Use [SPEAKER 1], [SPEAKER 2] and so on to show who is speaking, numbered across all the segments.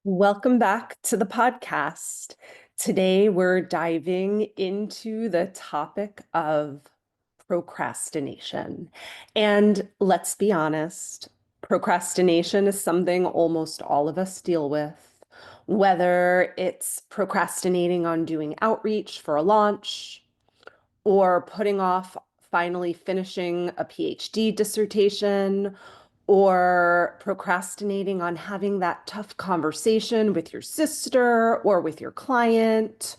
[SPEAKER 1] Welcome back to the podcast. Today, we're diving into the topic of procrastination. And let's be honest, procrastination is something almost all of us deal with, whether it's procrastinating on doing outreach for a launch or putting off finally finishing a PhD dissertation or procrastinating on having that tough conversation with your sister or with your client,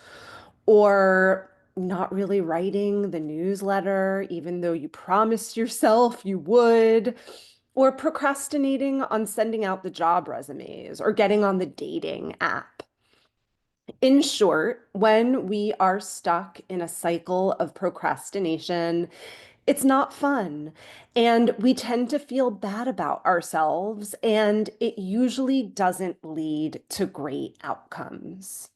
[SPEAKER 1] or not really writing the newsletter, even though you promised yourself you would, or procrastinating on sending out the job resumes or getting on the dating app. In short, when we are stuck in a cycle of procrastination, it's not fun. And we tend to feel bad about ourselves, and it usually doesn't lead to great outcomes.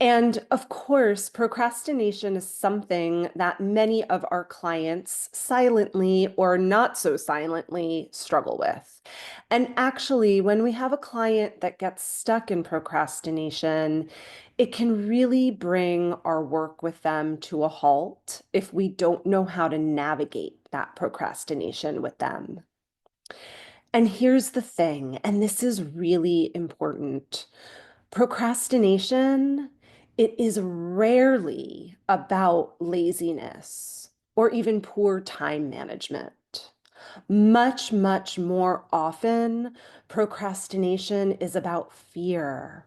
[SPEAKER 1] And of course, procrastination is something that many of our clients silently or not so silently struggle with. And actually, when we have a client that gets stuck in procrastination, it can really bring our work with them to a halt if we don't know how to navigate that procrastination with them. And here's the thing, and this is really important. Procrastination, it is rarely about laziness or even poor time management. Much, much more often, procrastination is about fear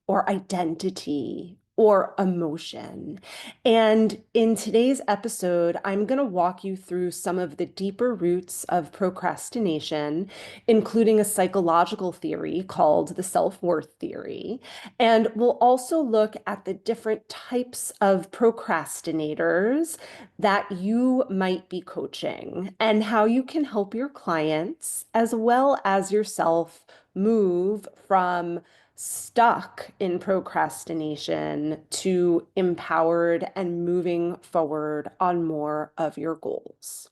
[SPEAKER 1] or identity or emotion. And in today's episode, I'm going to walk you through some of the deeper roots of procrastination, including a psychological theory called the self-worth theory. And we'll also look at the different types of procrastinators that you might be coaching and how you can help your clients as well as yourself move from stuck in procrastination to empowered and moving forward on more of your goals.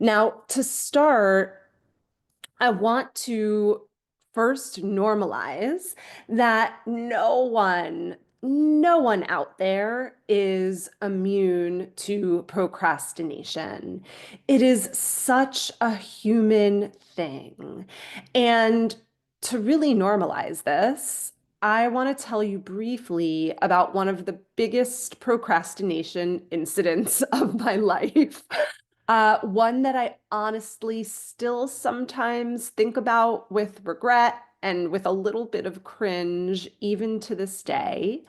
[SPEAKER 1] Now, to start, I want to first normalize that no one out there is immune to procrastination. It is such a human thing. And to really normalize this, I want to tell you briefly about one of the biggest procrastination incidents of my life. One that I honestly still sometimes think about with regret and with a little bit of cringe, even to this day,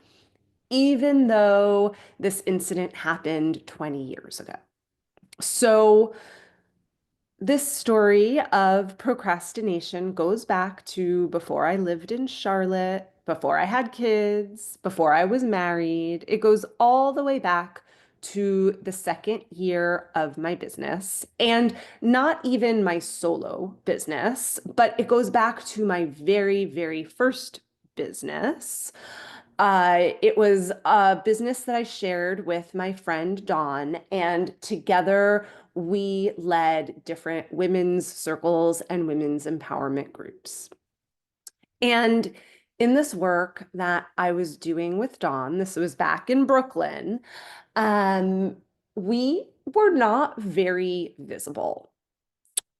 [SPEAKER 1] even though this incident happened 20 years ago. So, this story of procrastination goes back to before I lived in Charlotte, before I had kids, before I was married. It goes all the way back to the second year of my business, and not even my solo business, but it goes back to my very, very first business. It was a business that I shared with my friend Dawn, and together we led different women's circles and women's empowerment groups. And in this work that I was doing with Dawn, this was back in Brooklyn, um, we were not very visible.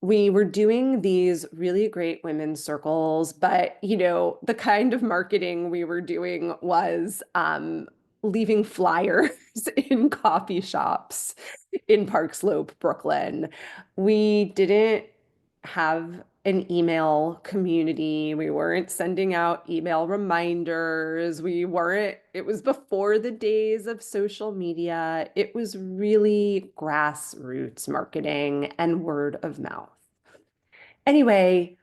[SPEAKER 1] We were doing these really great women's circles, but the kind of marketing we were doing was leaving flyers in coffee shops in Park Slope, Brooklyn. We didn't have an email community. We weren't sending out email reminders. It was before the days of social media. It was really grassroots marketing and word of mouth. Anyway,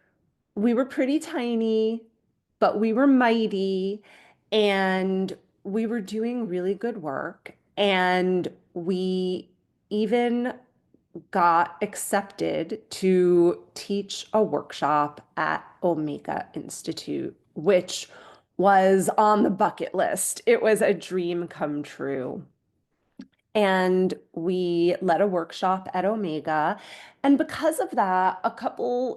[SPEAKER 1] we were pretty tiny, but we were mighty, and we were doing really good work. And we even got accepted to teach a workshop at Omega Institute, which was on the bucket list. It was a dream come true. And we led a workshop at Omega. And because of that,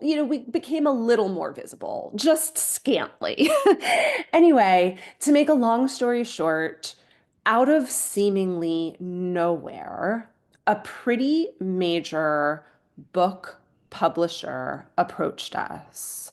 [SPEAKER 1] we became a little more visible, just scantly. Anyway, to make a long story short, out of seemingly nowhere, a pretty major book publisher approached us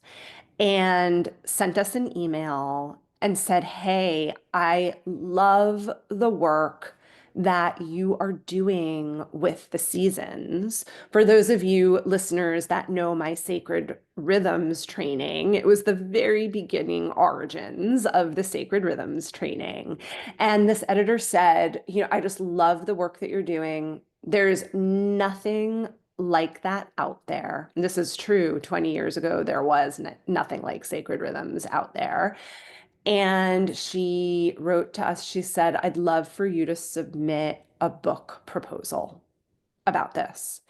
[SPEAKER 1] and sent us an email and said, "Hey, I love the work that you are doing with the seasons." For those of you listeners that know my sacred rhythms training, it was the very beginning origins of the sacred rhythms training. And this editor said, "I just love the work that you're doing. There's nothing like that out there." And this is true. 20 years ago, there was nothing like sacred rhythms out there. And she wrote to us, she said, "I'd love for you to submit a book proposal about this."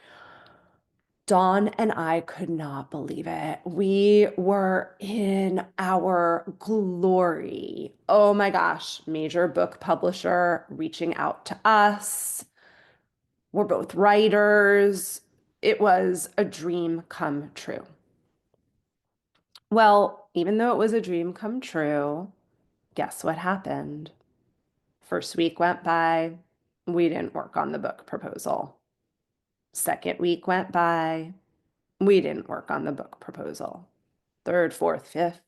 [SPEAKER 1] Dawn and I could not believe it. We were in our glory. Oh my gosh, major book publisher reaching out to us. We're both writers. It was a dream come true. Well, even though it was a dream come true, guess what happened? First week went by, we didn't work on the book proposal. Second week went by, we didn't work on the book proposal. Third, fourth, fifth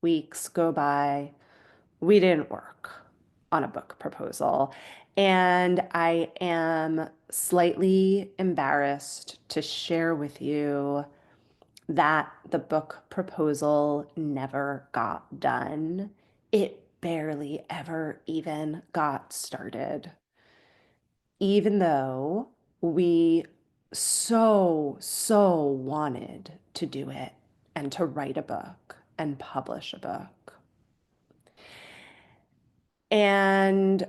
[SPEAKER 1] weeks go by, we didn't work on a book proposal. And I am slightly embarrassed to share with you that the book proposal never got done. It barely ever even got started, even though we so wanted to do it and to write a book and publish a book. And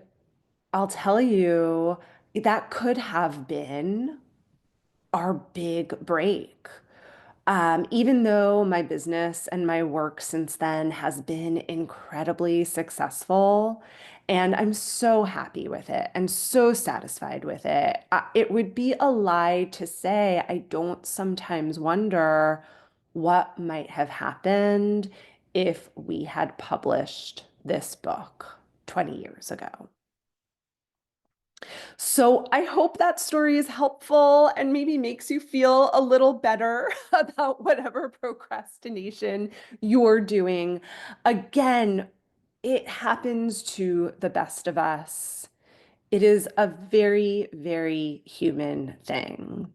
[SPEAKER 1] I'll tell you, that could have been our big break. Even though my business and my work since then has been incredibly successful, and I'm so happy with it and so satisfied with it, it would be a lie to say I don't sometimes wonder what might have happened if we had published this book 20 years ago. So I hope that story is helpful and maybe makes you feel a little better about whatever procrastination you're doing. Again, it happens to the best of us. It is a very human thing.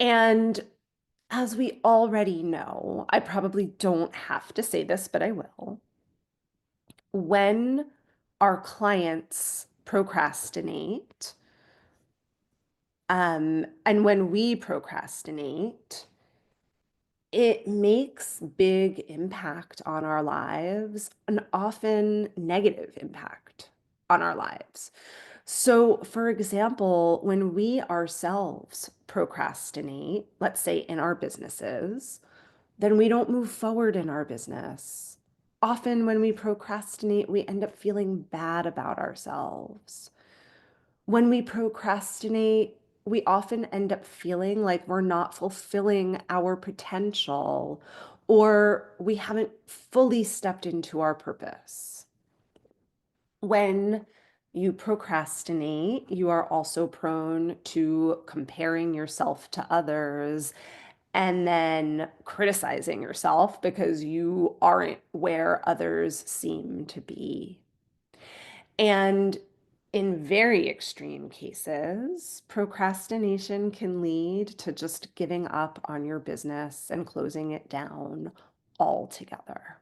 [SPEAKER 1] And as we already know, I probably don't have to say this, but I will. When our clients procrastinate, and when we procrastinate, it makes big impact on our lives, and often negative impact on our lives. So, for example, when we ourselves procrastinate, let's say in our businesses, then we don't move forward in our business. Often, when we procrastinate, we end up feeling bad about ourselves. When we procrastinate, we often end up feeling like we're not fulfilling our potential or we haven't fully stepped into our purpose. When you procrastinate, you are also prone to comparing yourself to others and then criticizing yourself because you aren't where others seem to be. And in very extreme cases, procrastination can lead to just giving up on your business and closing it down altogether.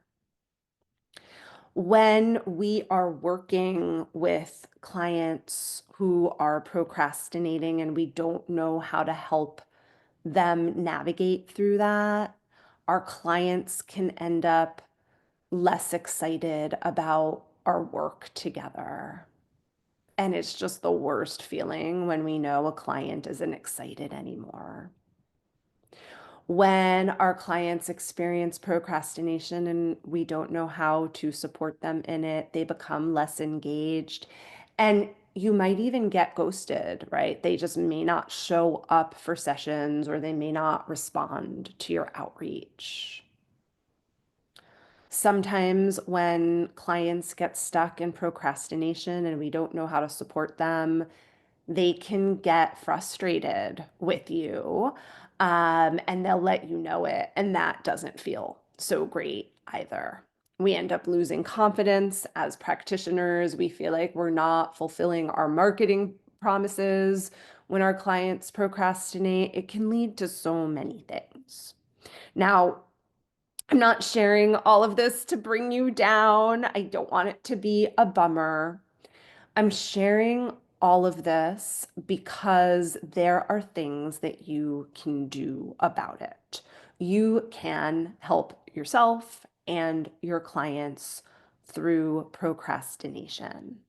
[SPEAKER 1] When we are working with clients who are procrastinating and we don't know how to help them navigate through that, our clients can end up less excited about our work together. And it's just the worst feeling when we know a client isn't excited anymore. When our clients experience procrastination and we don't know how to support them in it, they become less engaged. And you might even get ghosted, right? They just may not show up for sessions or they may not respond to your outreach. Sometimes when clients get stuck in procrastination and we don't know how to support them, they can get frustrated with you, and they'll let you know it. And that doesn't feel so great either. We end up losing confidence as practitioners. We feel like we're not fulfilling our marketing promises when our clients procrastinate. It can lead to so many things. Now, I'm not sharing all of this to bring you down. I don't want it to be a bummer. I'm sharing all of this because there are things that you can do about it. You can help yourself and your clients through procrastination.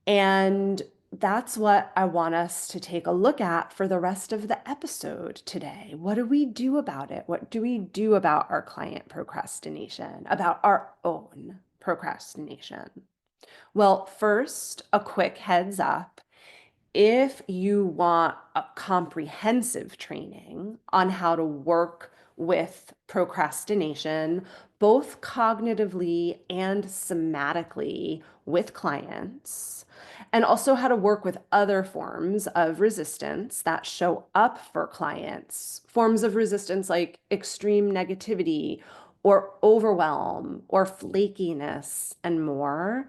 [SPEAKER 1] And that's what I want us to take a look at for the rest of the episode today. What do we do about it? What do we do about our client procrastination, about our own procrastination? Well, first, a quick heads up. If you want a comprehensive training on how to work with procrastination, both cognitively and somatically with clients, and also how to work with other forms of resistance that show up for clients, forms of resistance like extreme negativity or overwhelm or flakiness and more,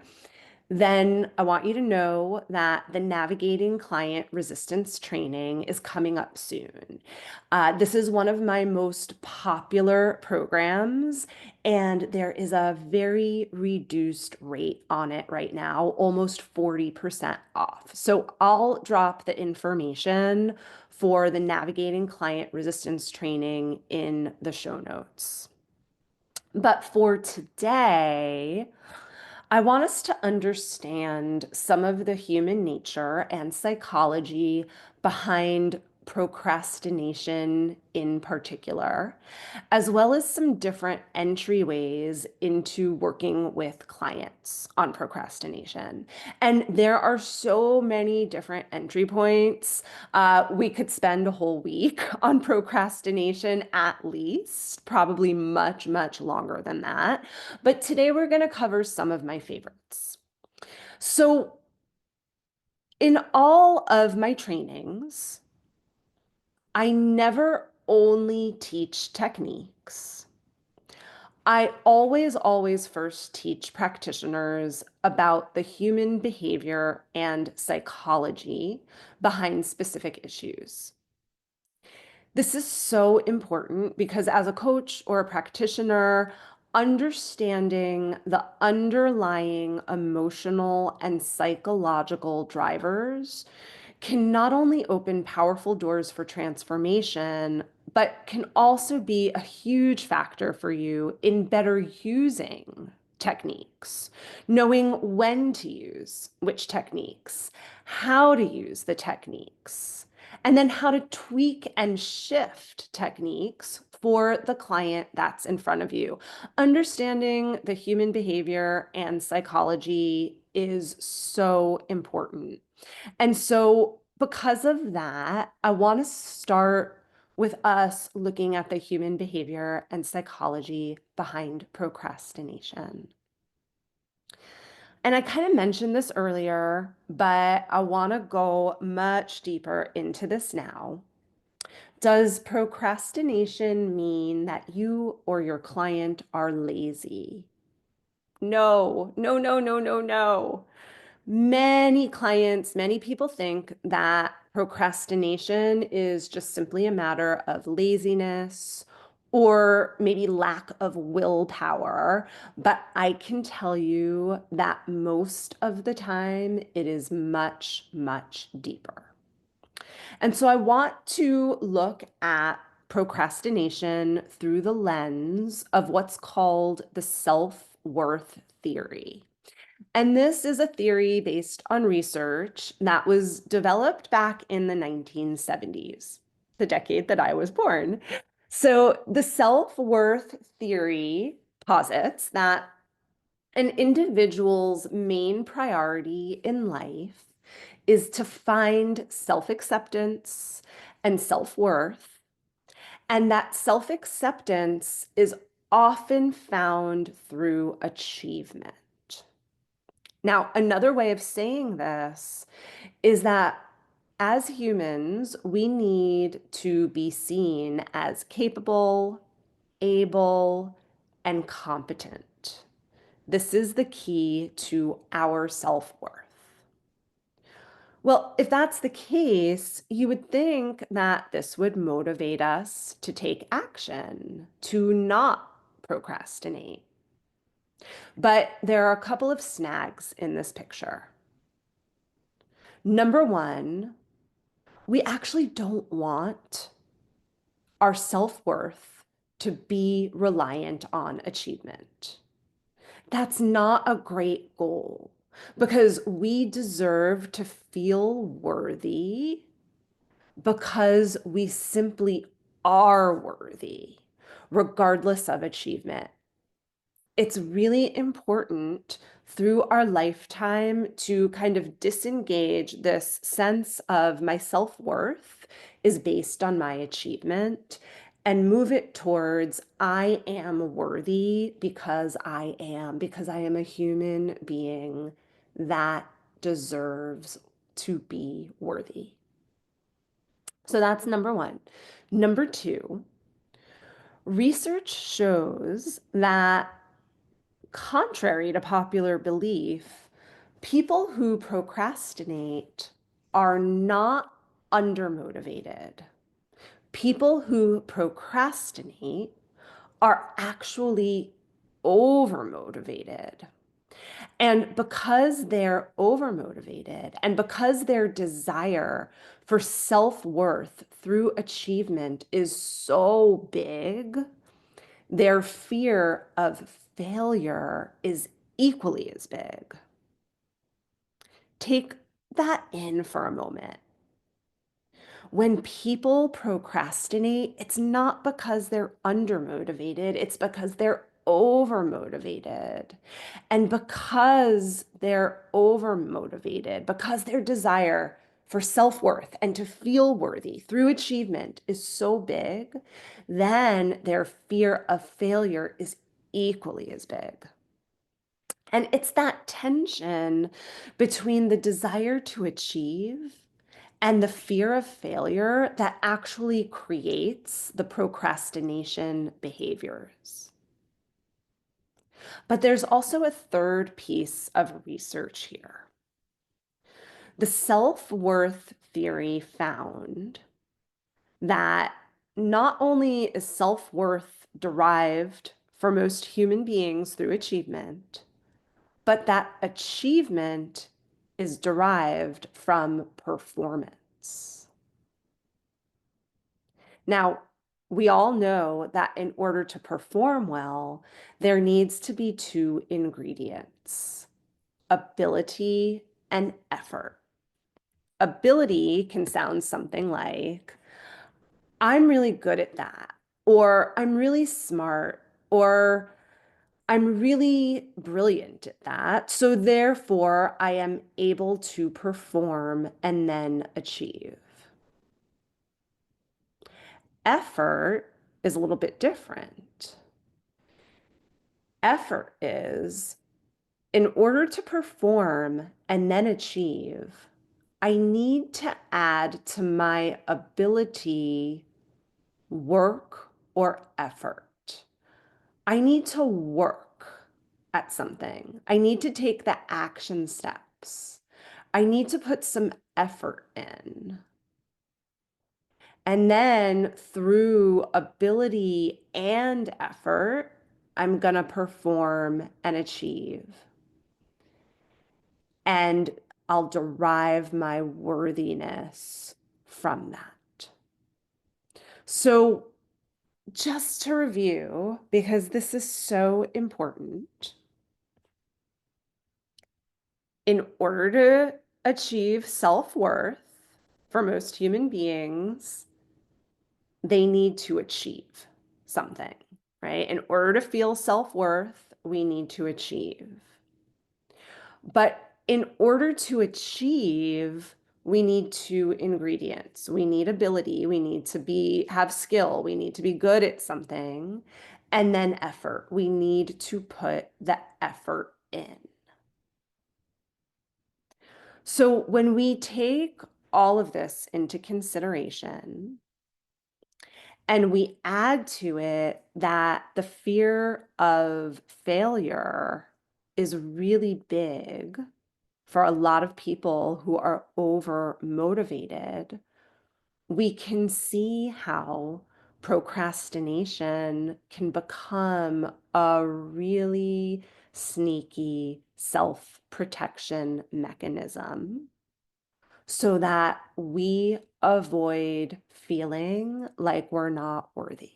[SPEAKER 1] then I want you to know that the Navigating Client Resistance training is coming up soon. This is one of my most popular programs, and there is a very reduced rate on it right now, almost 40% off. So I'll drop the information for the Navigating Client Resistance training in the show notes. But for today, I want us to understand some of the human nature and psychology behind procrastination in particular, as well as some different entryways into working with clients on procrastination. And there are so many different entry points. We could spend a whole week on procrastination at least, probably much, much longer than that. But today we're going to cover some of my favorites. So, in all of my trainings, I never only teach techniques. I always, always first teach practitioners about the human behavior and psychology behind specific issues. This is so important because as a coach or a practitioner, understanding the underlying emotional and psychological drivers can not only open powerful doors for transformation, but can also be a huge factor for you in better using techniques, knowing when to use which techniques, how to use the techniques, and then how to tweak and shift techniques for the client that's in front of you. Understanding the human behavior and psychology is so important. And so, because of that, I want to start with us looking at the human behavior and psychology behind procrastination. And I kind of mentioned this earlier, but I want to go much deeper into this now. Does procrastination mean that you or your client are lazy? No, no, no, no, no, no. Many clients, many people think that procrastination is just simply a matter of laziness or maybe lack of willpower. But I can tell you that most of the time it is much, much deeper. And so I want to look at procrastination through the lens of what's called the self-worth theory. And this is a theory based on research that was developed back in the 1970s, the decade that I was born. So the self-worth theory posits that An individual's main priority in life is to find self-acceptance and self-worth, and that self-acceptance is often found through achievement. Now, another way of saying this is that as humans, we need to be seen as capable, able, and competent. This is the key to our self-worth. Well, if that's the case, you would think that this would motivate us to take action, to not procrastinate. But there are a couple of snags in this picture. Number one, we actually don't want our self-worth to be reliant on achievement. That's not a great goal because we deserve to feel worthy because we simply are worthy, regardless of achievement. It's really important through our lifetime to kind of disengage this sense of my self-worth is based on my achievement and move it towards I am worthy because because I am a human being that deserves to be worthy. So that's number one. Number two, research shows that contrary to popular belief, people who procrastinate are not undermotivated. People who procrastinate are actually overmotivated. And because they're overmotivated and because their desire for self-worth through achievement is so big, their fear of failure is equally as big. Take that in for a moment. When people procrastinate, it's not because they're undermotivated, it's because they're overmotivated. And because they're overmotivated, because their desire for self-worth and to feel worthy through achievement is so big, then their fear of failure is equally as big. And it's that tension between the desire to achieve and the fear of failure that actually creates the procrastination behaviors. But there's also a third piece of research here. The self-worth theory found that not only is self-worth derived for most human beings through achievement, but that achievement is derived from performance. Now, we all know that in order to perform well, there needs to be two ingredients: ability and effort. Ability can sound something like, I'm really good at that, or I'm really smart, or I'm really brilliant at that. So therefore, I am able to perform and then achieve. Effort is a little bit different. Effort is, in order to perform and then achieve, I need to add to my ability work or effort. I need to work at something. I need to take the action steps. I need to put some effort in. And then through ability and effort, I'm going to perform and achieve. And I'll derive my worthiness from that. So, just to review, because this is so important, in order to achieve self-worth for most human beings, they need to achieve something, right? In order to feel self-worth, we need to achieve. But in order to achieve, we need two ingredients. We need ability, we need to have skill, we need to be good at something, and then effort. We need to put the effort in. So when we take all of this into consideration and we add to it that the fear of failure is really big for a lot of people who are over motivated, we can see how procrastination can become a really sneaky self-protection mechanism so that we avoid feeling like we're not worthy.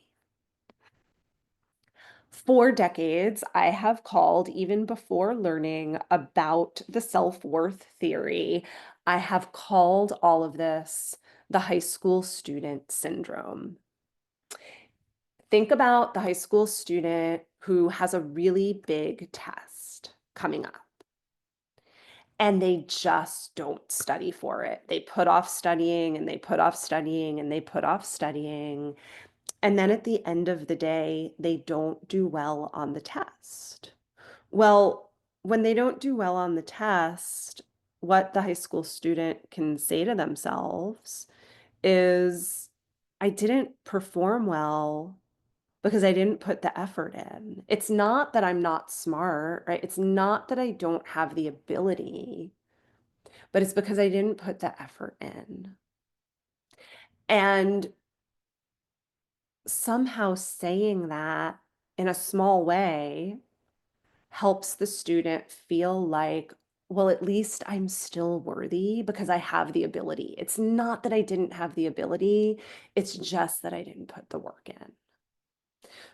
[SPEAKER 1] For decades, I have called, even before learning about the self-worth theory, I have called all of this the high school student syndrome. Think about the high school student who has a really big test coming up and they just don't study for it. They put off studying and they put off studying and they put off studying. And then at the end of the day, they don't do well on the test. Well, when they don't do well on the test, what the high school student can say to themselves is, I didn't perform well because I didn't put the effort in. It's not that I'm not smart, right? It's not that I don't have the ability, but it's because I didn't put the effort in. And somehow saying that in a small way helps the student feel like, well, at least I'm still worthy because I have the ability. It's not that I didn't have the ability, it's just that I didn't put the work in.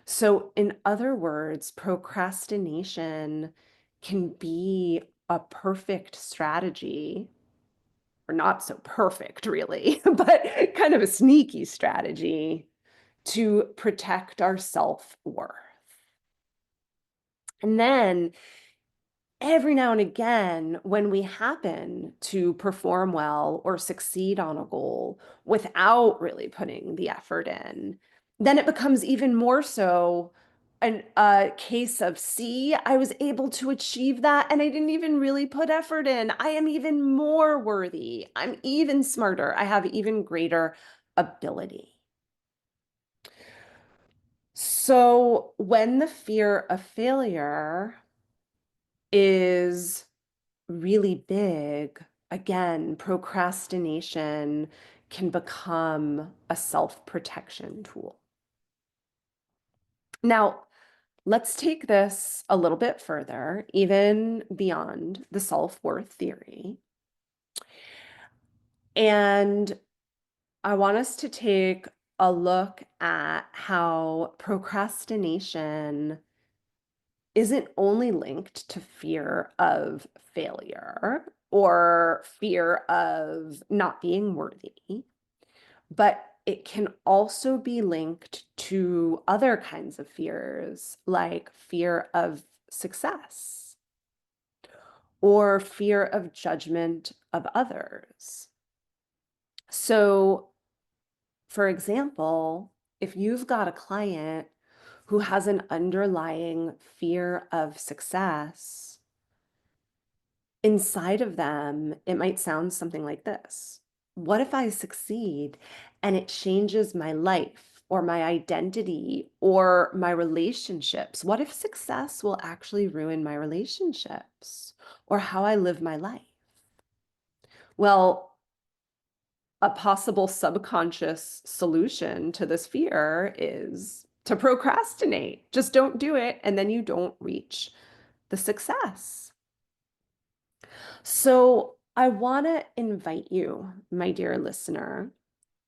[SPEAKER 1] So, in other words, procrastination can be a perfect strategy, or not so perfect, really, but kind of a sneaky strategy to protect our self-worth. And then every now and again, when we happen to perform well or succeed on a goal without really putting the effort in, then it becomes even more so a case of, see, I was able to achieve that and I didn't even really put effort in. I am even more worthy. I'm even smarter. I have even greater ability. So when the fear of failure is really big, again, procrastination can become a self-protection tool. Now, let's take this a little bit further, even beyond the self-worth theory. And I want us to take a look at how procrastination isn't only linked to fear of failure or fear of not being worthy, but it can also be linked to other kinds of fears, like fear of success or fear of judgment of others. So, for example, if you've got a client who has an underlying fear of success, inside of them, it might sound something like this. What if I succeed and it changes my life or my identity or my relationships? What if success will actually ruin my relationships or how I live my life? Well, a possible subconscious solution to this fear is to procrastinate. Just don't do it, and then you don't reach the success. So I want to invite you, my dear listener,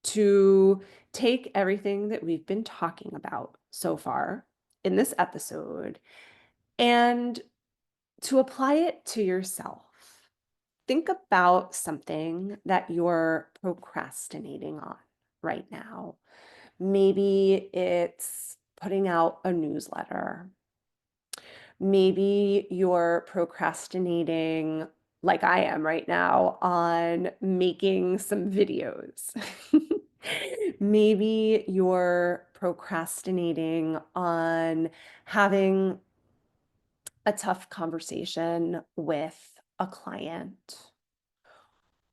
[SPEAKER 1] to take everything that we've been talking about so far in this episode and to apply it to yourself. Think about something that you're procrastinating on right now. Maybe it's putting out a newsletter. Maybe you're procrastinating, like I am right now, on making some videos. Maybe you're procrastinating on having a tough conversation with a client,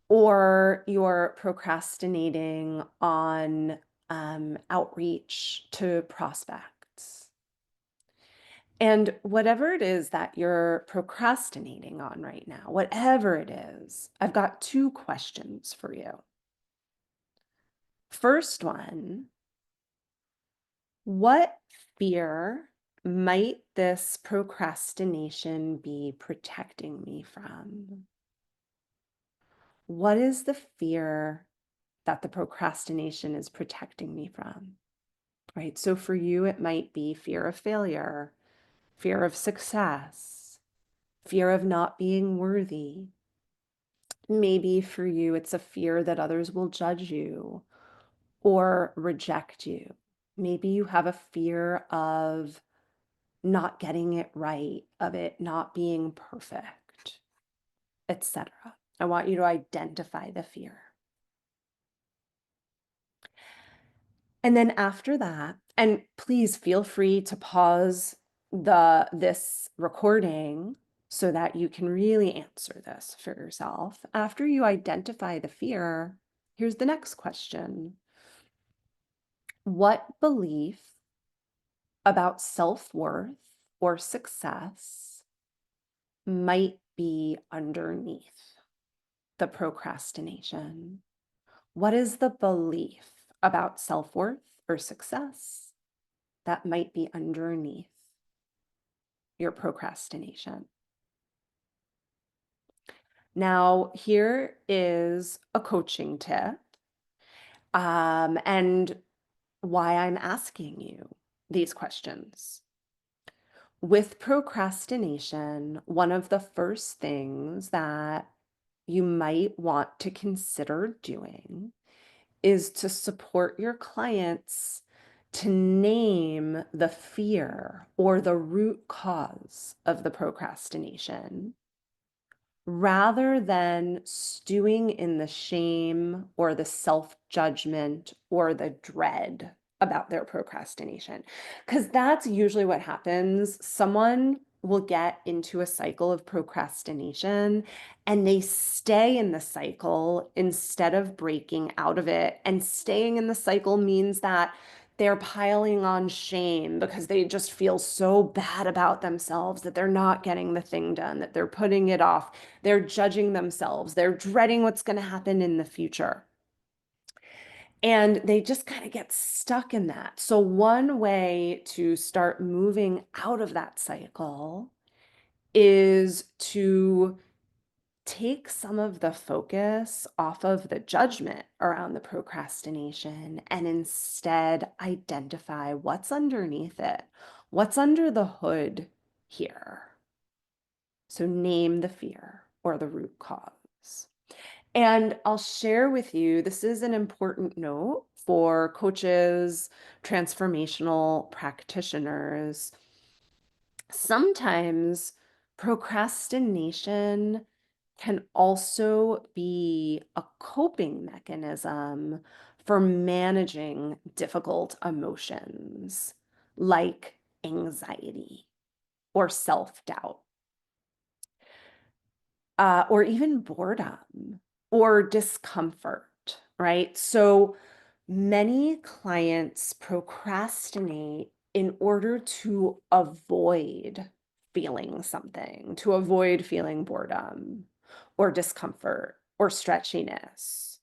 [SPEAKER 1] or you're procrastinating on outreach to prospects. And whatever it is that you're procrastinating on right now, whatever it is, I've got two questions for you. First one, what fear might this procrastination be protecting me from? What is the fear that the procrastination is protecting me from? Right? So for you, it might be fear of failure, fear of success, fear of not being worthy. Maybe for you, it's a fear that others will judge you or reject you. Maybe you have a fear of not getting it right, of it not being perfect, etc. I want you to identify the fear. And then after that, and please feel free to pause this recording so that you can really answer this for yourself. After you identify the fear, here's the next question. What belief about self-worth or success might be underneath the procrastination? What is the belief about self-worth or success that might be underneath your procrastination? Now, here is a coaching tip, and why I'm asking you these questions. With procrastination, one of the first things that you might want to consider doing is to support your clients to name the fear or the root cause of the procrastination, rather than stewing in the shame or the self-judgment or the dread about their procrastination. Because that's usually what happens. Someone will get into a cycle of procrastination and they stay in the cycle instead of breaking out of it. And staying in the cycle means that they're piling on shame because they just feel so bad about themselves that they're not getting the thing done, that they're putting it off. They're judging themselves. They're dreading what's going to happen in the future. And they just kind of get stuck in that. So one way to start moving out of that cycle is to take some of the focus off of the judgment around the procrastination and instead identify what's underneath it, what's under the hood here. So name the fear or the root cause. And I'll share with you, this is an important note for coaches, transformational practitioners. Sometimes procrastination can also be a coping mechanism for managing difficult emotions like anxiety or self-doubt, or even boredom or discomfort, right? So many clients procrastinate in order to avoid feeling something, to avoid feeling boredom or discomfort or stretchiness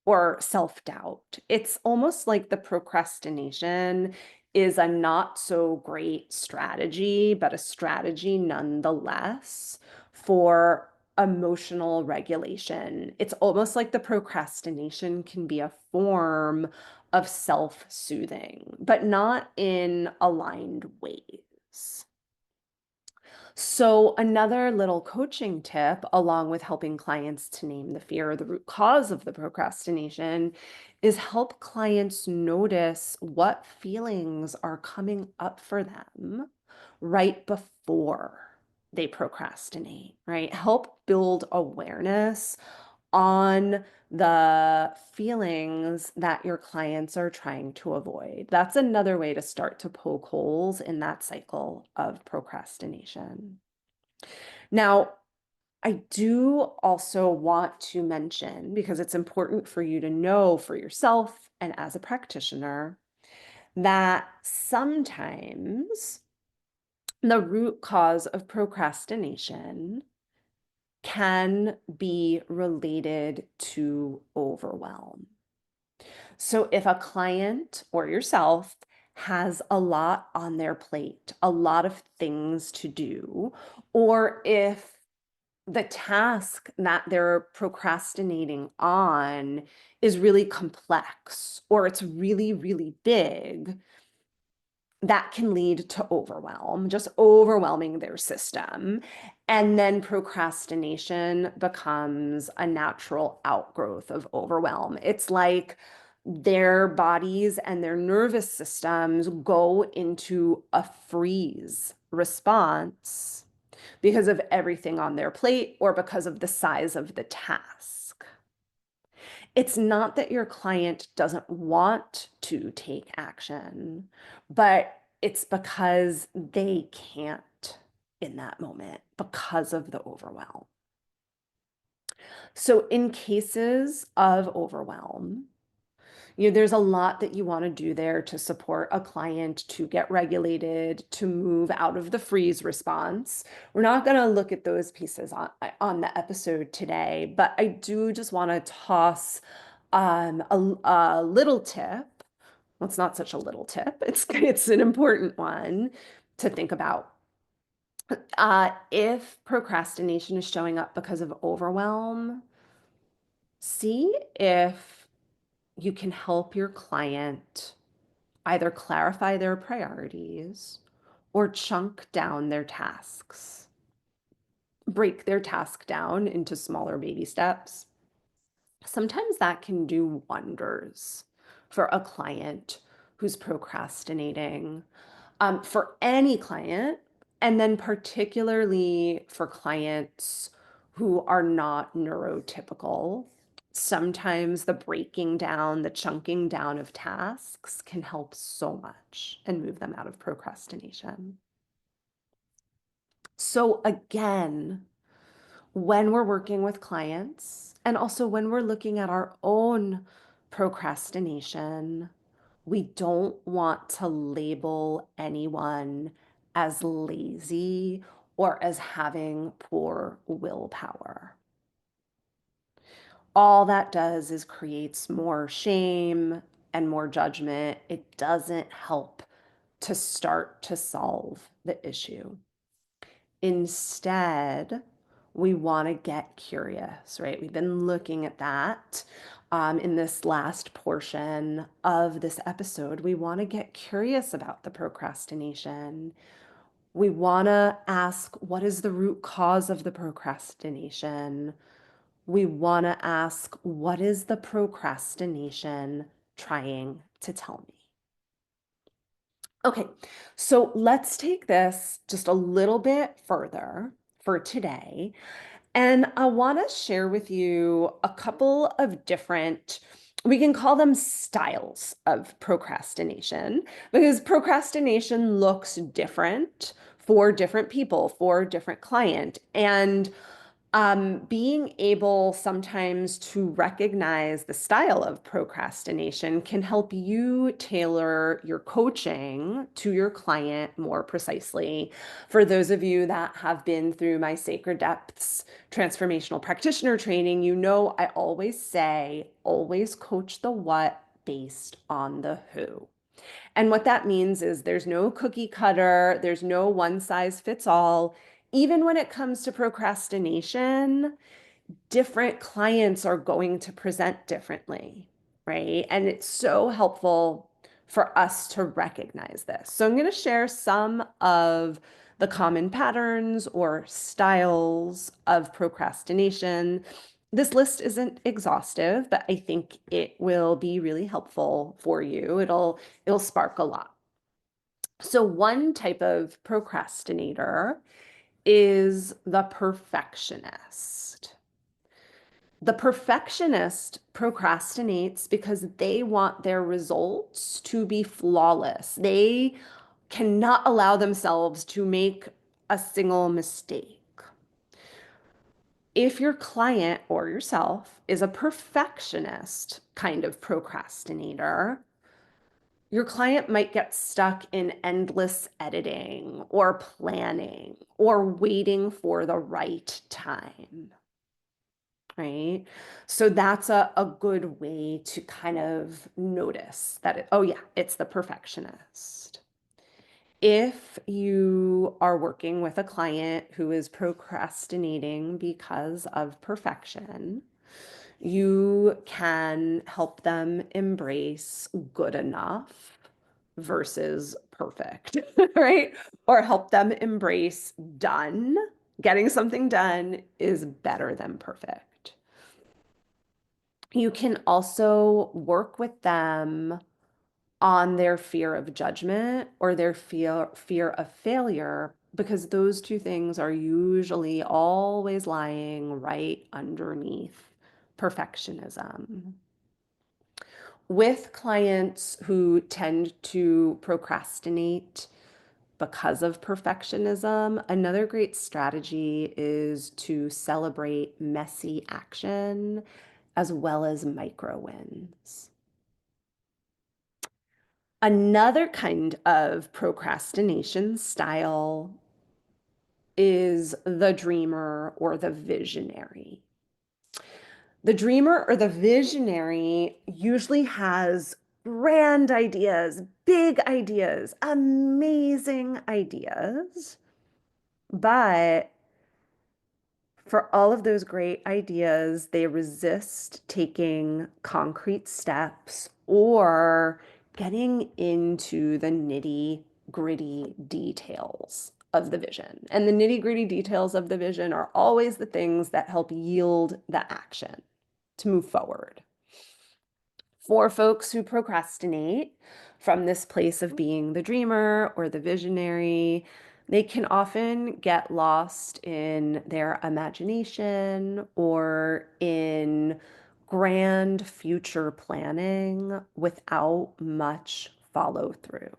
[SPEAKER 1] or self-doubt. It's almost like the procrastination is a not so great strategy, but a strategy nonetheless for emotional regulation. It's almost like the procrastination can be a form of self-soothing, but not in aligned ways. So another little coaching tip, along with helping clients to name the fear or the root cause of the procrastination, is help clients notice what feelings are coming up for them right before before they procrastinate, right? Help build awareness on the feelings that your clients are trying to avoid. That's another way to start to poke holes in that cycle of procrastination. Now, I do also want to mention, because it's important for you to know for yourself and as a practitioner, that sometimes the root cause of procrastination can be related to overwhelm. So if a client or yourself has a lot on their plate, a lot of things to do, or if the task that they're procrastinating on is really complex or it's really, really big, that can lead to overwhelm, just overwhelming their system. And then procrastination becomes a natural outgrowth of overwhelm. It's like their bodies and their nervous systems go into a freeze response because of everything on their plate or because of the size of the task. It's not that your client doesn't want to take action, but it's because they can't in that moment because of the overwhelm. So, in cases of overwhelm, there's a lot that you want to do there to support a client to get regulated, to move out of the freeze response. We're not going to look at those pieces on the episode today, but I do just want to toss a little tip. Well, it's not such a little tip. It's an important one to think about. If procrastination is showing up because of overwhelm, see if you can help your client either clarify their priorities or chunk down their tasks. Break their task down into smaller baby steps. Sometimes that can do wonders for a client who's procrastinating, for any client, and then particularly for clients who are not neurotypical. Sometimes the breaking down, the chunking down of tasks can help so much and move them out of procrastination. So again, when we're working with clients and also when we're looking at our own procrastination, we don't want to label anyone as lazy or as having poor willpower. All that does is creates more shame and more judgment. It doesn't help to start to solve the issue. Instead, we want to get curious, right? We've been looking at that in this last portion of this episode. We want to get curious about the procrastination. We want to ask, what is the root cause of the procrastination? We want to ask, what is the procrastination trying to tell me? Okay, so let's take this just a little bit further for today. And I want to share with you a couple of different, we can call them styles of procrastination, because procrastination looks different for different people, for different client. And being able sometimes to recognize the style of procrastination can help you tailor your coaching to your client more precisely. For those of you that have been through my Sacred Depths transformational practitioner training, I always say, always coach the what based on the who. And what that means is there's no cookie cutter, there's no one size fits all. Even when it comes to procrastination, different clients are going to present differently, right? And it's so helpful for us to recognize this. So I'm going to share some of the common patterns or styles of procrastination. This list isn't exhaustive, but I think it will be really helpful for you. It'll spark a lot. So, one type of procrastinator is the perfectionist. The perfectionist procrastinates because they want their results to be flawless. They cannot allow themselves to make a single mistake. If your client or yourself is a perfectionist kind of procrastinator, your client might get stuck in endless editing or planning or waiting for the right time, right? So that's a good way to kind of notice that, oh yeah, it's the perfectionist. If you are working with a client who is procrastinating because of perfection, you can help them embrace good enough versus perfect, right? Or help them embrace done. Getting something done is better than perfect. You can also work with them on their fear of judgment or their fear of failure, because those two things are usually always lying right underneath perfectionism. With clients who tend to procrastinate because of perfectionism, another great strategy is to celebrate messy action as well as micro wins. Another kind of procrastination style is the dreamer or the visionary. The dreamer or the visionary usually has grand ideas, big ideas, amazing ideas, but for all of those great ideas, they resist taking concrete steps or getting into the nitty-gritty details of the vision. And the nitty-gritty details of the vision are always the things that help yield the action to move forward. For folks who procrastinate from this place of being the dreamer or the visionary, they can often get lost in their imagination or in grand future planning without much follow through.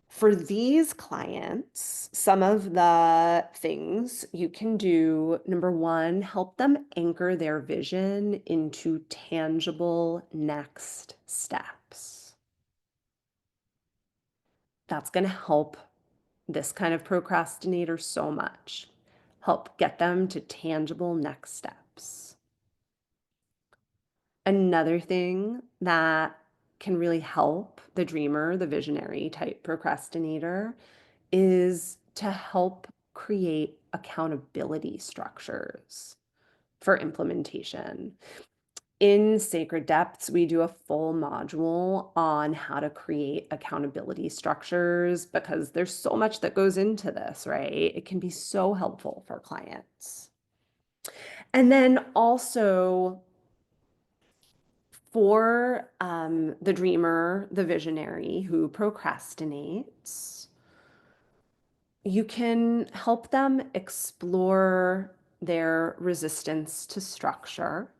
[SPEAKER 1] For these clients, some of the things you can do, number one, help them anchor their vision into tangible next steps. That's going to help this kind of procrastinator so much. Help get them to tangible next steps. Another thing that can really help the dreamer, the visionary type procrastinator, is to help create accountability structures for implementation. In Sacred Depths, we do a full module on how to create accountability structures because there's so much that goes into this, right? It can be so helpful for clients. And then also for the dreamer, the visionary who procrastinates, you can help them explore their resistance to structure.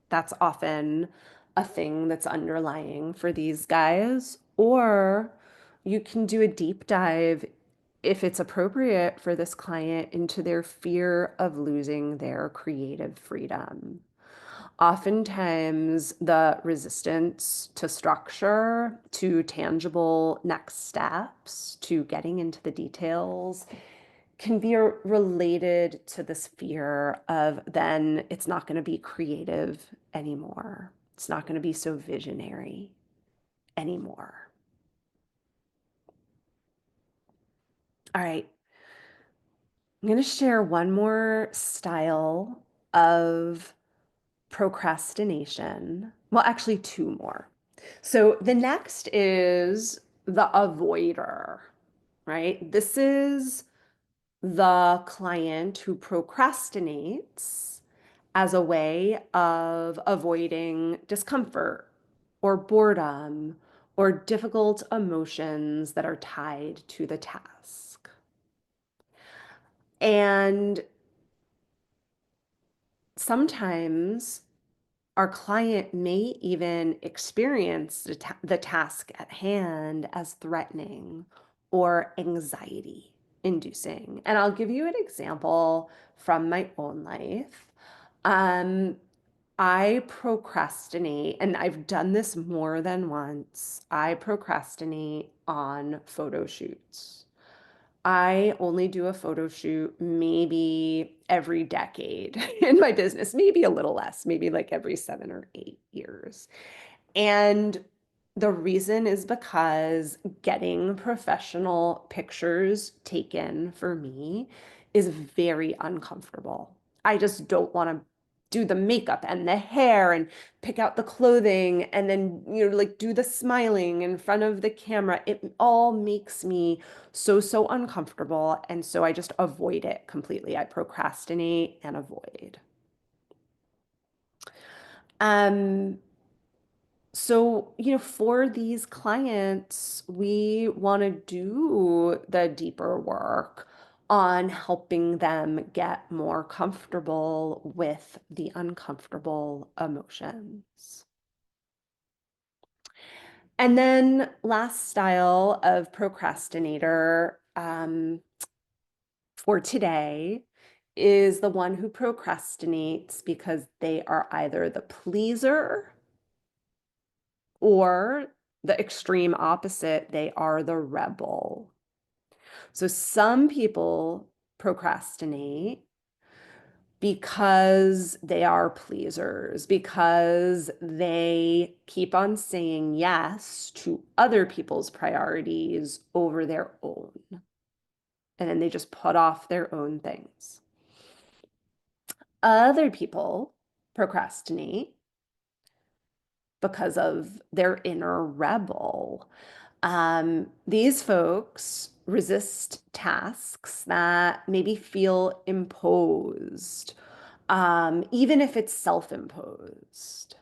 [SPEAKER 1] That's often a thing that's underlying for these guys. Or you can do a deep dive, if it's appropriate for this client, into their fear of losing their creative freedom. Oftentimes, the resistance to structure, to tangible next steps, to getting into the details can be related to this fear of then it's not going to be creative anymore. It's not going to be so visionary anymore. All right, I'm going to share one more style of procrastination. Well, actually, two more. So the next is the avoider, right? This is the client who procrastinates as a way of avoiding discomfort or boredom or difficult emotions that are tied to the task. And sometimes our client may even experience the task at hand as threatening or anxiety inducing. And I'll give you an example from my own life. Um, I procrastinate, and I've done this more than once. I procrastinate on photo shoots. I only do a photo shoot maybe every decade in my business, maybe a little less, maybe like every 7 or 8 years. And the reason is because getting professional pictures taken for me is very uncomfortable. I just don't want to do the makeup and the hair and pick out the clothing and then, like do the smiling in front of the camera. It all makes me so uncomfortable. And so I just avoid it completely. I procrastinate and avoid. Um, So, for these clients, we want to do the deeper work on helping them get more comfortable with the uncomfortable emotions. And then last style of procrastinator for today is the one who procrastinates because they are either the pleaser or the extreme opposite, they are the rebel. So some people procrastinate because they are pleasers, because they keep on saying yes to other people's priorities over their own. And then they just put off their own things. Other people procrastinate because of their inner rebel. These folks resist tasks that maybe feel imposed, even if it's self-imposed.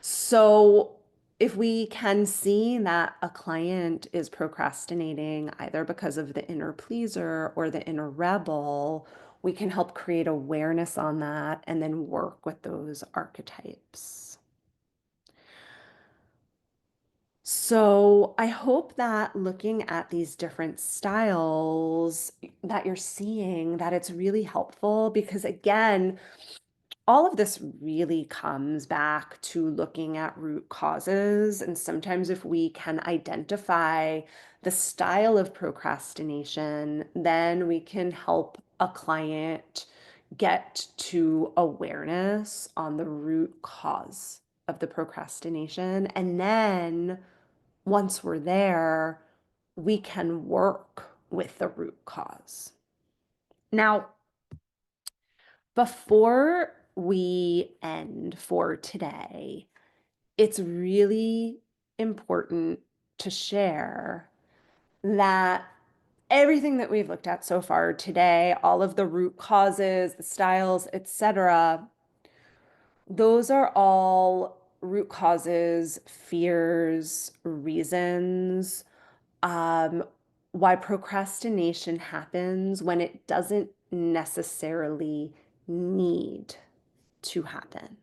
[SPEAKER 1] So if we can see that a client is procrastinating either because of the inner pleaser or the inner rebel, we can help create awareness on that and then work with those archetypes. So I hope that looking at these different styles that you're seeing, that it's really helpful because again, all of this really comes back to looking at root causes. And sometimes if we can identify the style of procrastination, then we can help a client get to awareness on the root cause of the procrastination. And then once we're there, we can work with the root cause. Now, before we end for today, it's really important to share that everything that we've looked at so far today, all of the root causes, the styles, etc., those are all root causes, fears, reasons um, why procrastination happens when it doesn't necessarily need to happen.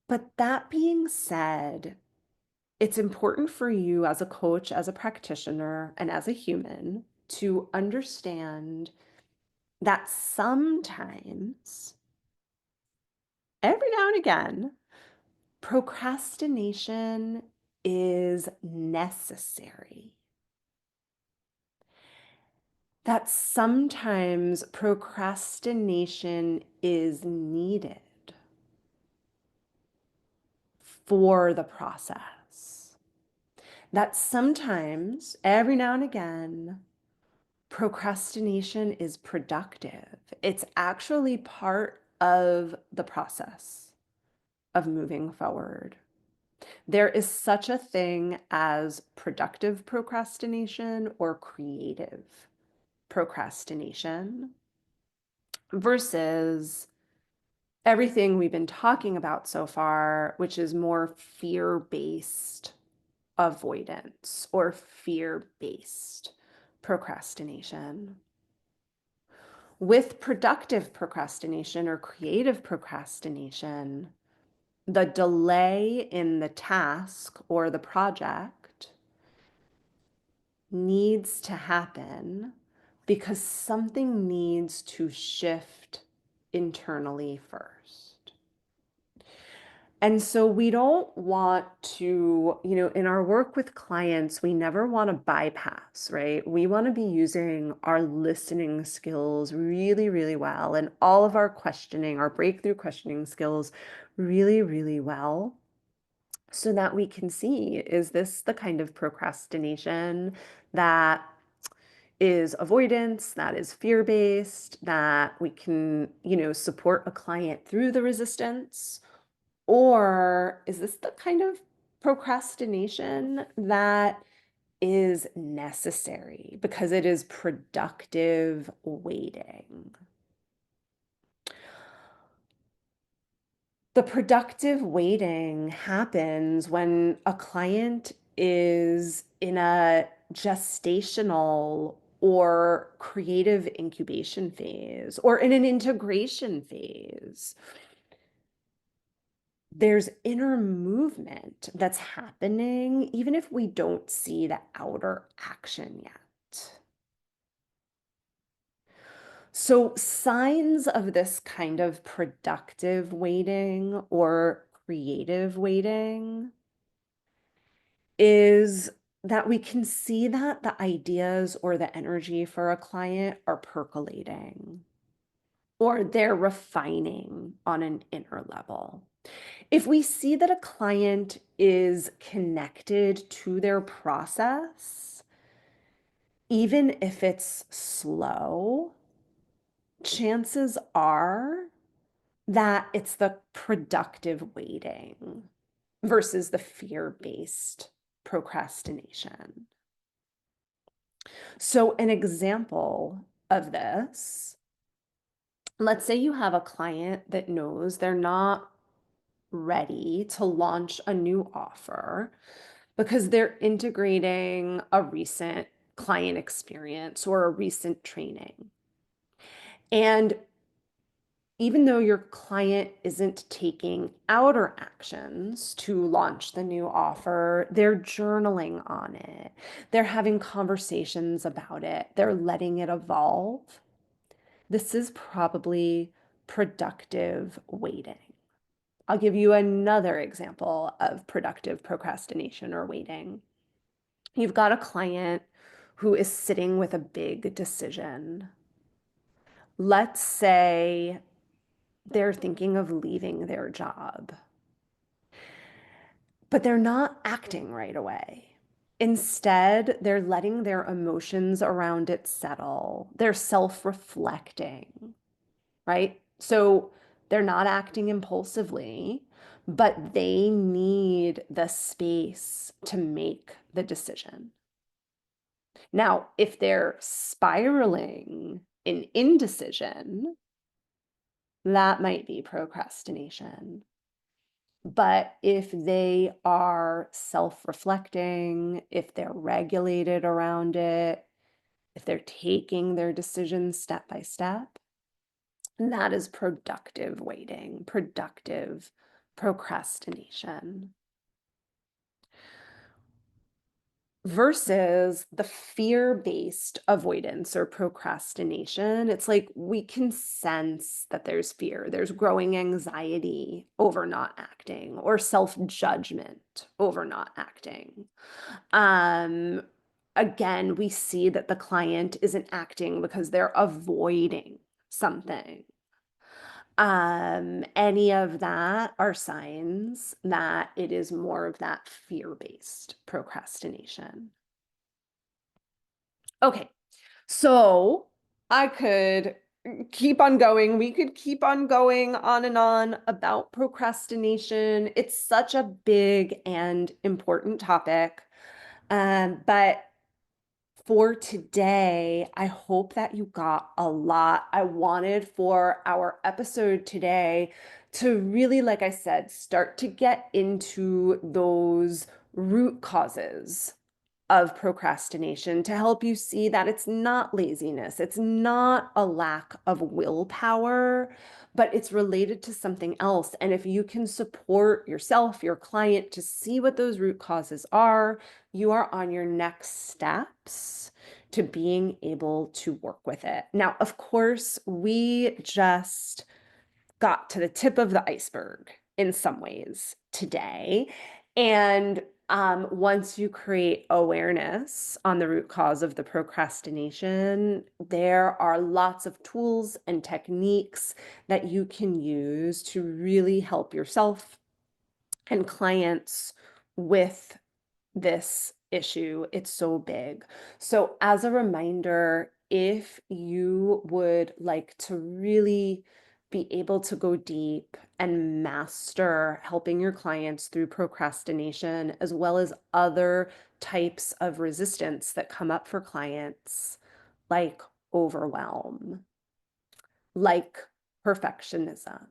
[SPEAKER 1] But that being said, it's important for you as a coach, as a practitioner, and as a human to understand that sometimes, every now and again, procrastination is necessary. That sometimes procrastination is needed for the process. That sometimes, every now and again, procrastination is productive. It's actually part of the process of moving forward. There is such a thing as productive procrastination or creative procrastination versus everything we've been talking about so far, which is more fear-based avoidance or fear-based procrastination. With productive procrastination or creative procrastination, the delay in the task or the project needs to happen because something needs to shift internally first. And so we don't want to, in our work with clients, we never want to bypass, right? We want to be using our listening skills really, really well and all of our questioning, our breakthrough questioning skills really, really well so that we can see, is this the kind of procrastination that is avoidance, that is fear-based, that we can, support a client through the resistance? Or is this the kind of procrastination that is necessary because it is productive waiting? The productive waiting happens when a client is in a gestational or creative incubation phase or in an integration phase. There's inner movement that's happening, even if we don't see the outer action yet. So, signs of this kind of productive waiting or creative waiting is that we can see that the ideas or the energy for a client are percolating or they're refining on an inner level. If we see that a client is connected to their process, even if it's slow, chances are that it's the productive waiting versus the fear-based procrastination. So, an example of this, let's say you have a client that knows they're not ready to launch a new offer because they're integrating a recent client experience or a recent training. And even though your client isn't taking outer actions to launch the new offer, they're journaling on it. They're having conversations about it. They're letting it evolve. This is probably productive waiting. I'll give you another example of productive procrastination or waiting. You've got a client who is sitting with a big decision. Let's say they're thinking of leaving their job, but they're not acting right away. Instead, they're letting their emotions around it settle. They're self-reflecting, right? So they're not acting impulsively, but they need the space to make the decision. Now, if they're spiraling in indecision, that might be procrastination. But if they are self-reflecting, if they're regulated around it, if they're taking their decisions step by step, that is productive waiting, productive procrastination. Versus the fear-based avoidance or procrastination. It's like we can sense that there's fear, there's growing anxiety over not acting or self-judgment over not acting. Um, Again, we see that the client isn't acting because they're avoiding something. Any of that are signs that it is more of that fear-based procrastination. Okay, so I could keep on going. We could keep on going on and on about procrastination. It's such a big and important topic. But for today, I hope that you got a lot. I wanted for our episode today to really, like I said, start to get into those root causes of procrastination to help you see that it's not laziness, it's not a lack of willpower, but it's related to something else. And if you can support yourself, your client to see what those root causes are, you are on your next steps to being able to work with it. Now, of course, we just got to the tip of the iceberg in some ways today. And once you create awareness on the root cause of the procrastination, there are lots of tools and techniques that you can use to really help yourself and clients with this issue. It's so big. So, as a reminder, if you would like to really be able to go deep and master helping your clients through procrastination, as well as other types of resistance that come up for clients, like overwhelm, like perfectionism,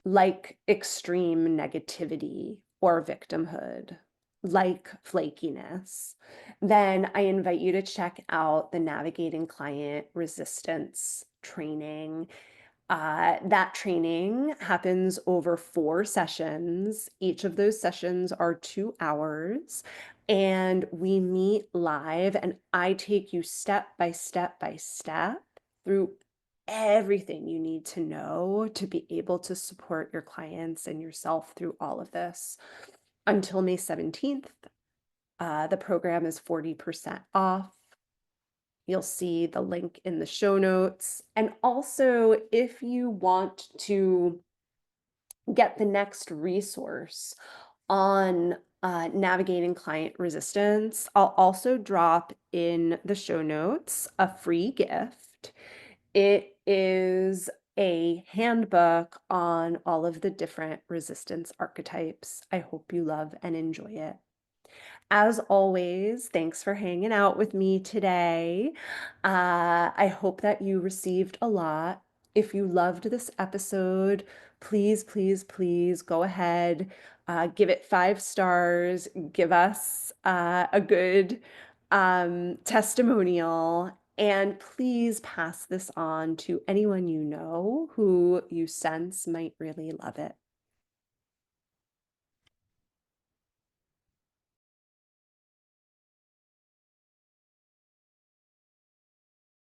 [SPEAKER 1] like extreme negativity or victimhood, like flakiness, then I invite you to check out the Navigating Client Resistance training. That training happens over 4 sessions. Each of those sessions are 2 hours, and we meet live, and I take you step by step by step through everything you need to know to be able to support your clients and yourself through all of this. Until May 17th, the program is 40% off. You'll see the link in the show notes. And also, if you want to get the next resource on navigating client resistance, I'll also drop in the show notes a free gift. It is a handbook on all of the different resistance archetypes. I hope you love and enjoy it. As always, thanks for hanging out with me today. I hope that you received a lot. If you loved this episode, please, please, please go ahead, give it 5 stars, give us a good testimonial, and please pass this on to anyone you know who you sense might really love it.